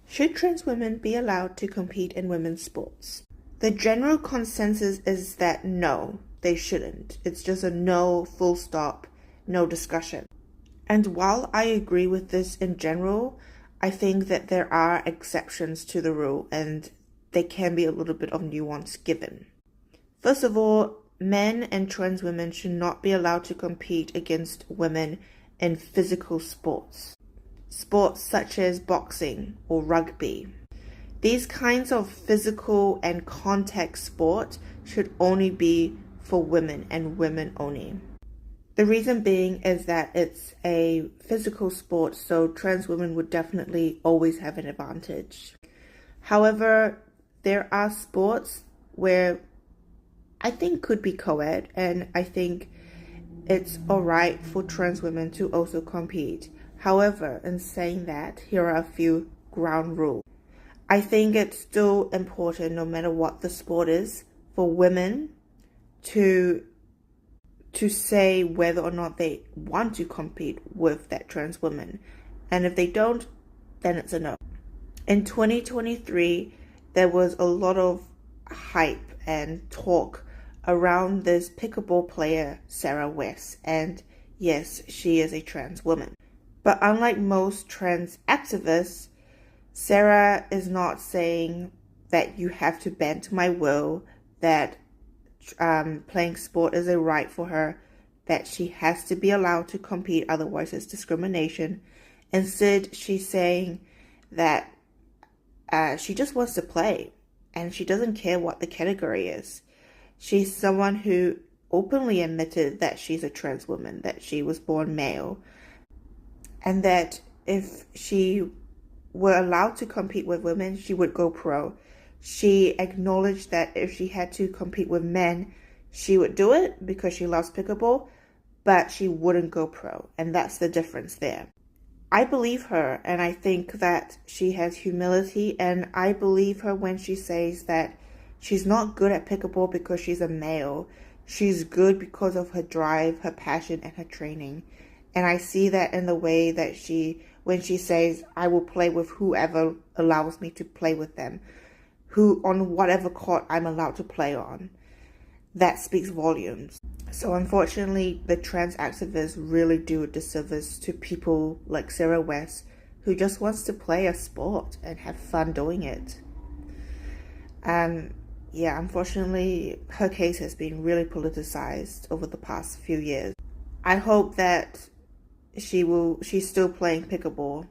Should trans women be allowed to compete in women's sports? The general consensus is that no, they shouldn't. It's just a no, full stop, no discussion. And while I agree with this in general, I think that there are exceptions to the rule and there can be a little bit of nuance given. First of all, men and trans women should not be allowed to compete against women in physical sports. Sports such as boxing or rugby. These kinds of physical and contact sport should only be for women and women only. The reason being is that it's a physical sport, so trans women would definitely always have an advantage. However, there are sports where I think could be co-ed, and I think it's alright for trans women to also compete. However, in saying that, here are a few ground rules. I think it's still important, no matter what the sport is, for women to say whether or not they want to compete with that trans woman. And if they don't, then it's a no. In 2023, there was a lot of hype and talk around this pickleball player, Sarah West. And yes, she is a trans woman. But unlike most trans activists, Sarah is not saying that you have to bend to my will, that playing sport is a right for her, that she has to be allowed to compete, otherwise it's discrimination. Instead, she's saying that she just wants to play and she doesn't care what the category is. She's someone who openly admitted that she's a trans woman, that she was born male, and that if she were allowed to compete with women, she would go pro. She acknowledged that if she had to compete with men, she would do it because she loves pickleball, but she wouldn't go pro, and that's the difference there. I believe her, and I think that she has humility, and I believe her when she says that she's not good at pickleball because she's a male. She's good because of her drive, her passion, and her training. And I see that in the way that when she says, I will play with whoever allows me to play with them, on whatever court I'm allowed to play on. That speaks volumes. So unfortunately, the trans activists really do a disservice to people like Sarah West, who just wants to play a sport and have fun doing it. Unfortunately, her case has been really politicized over the past few years. I hope that she's still playing pickleball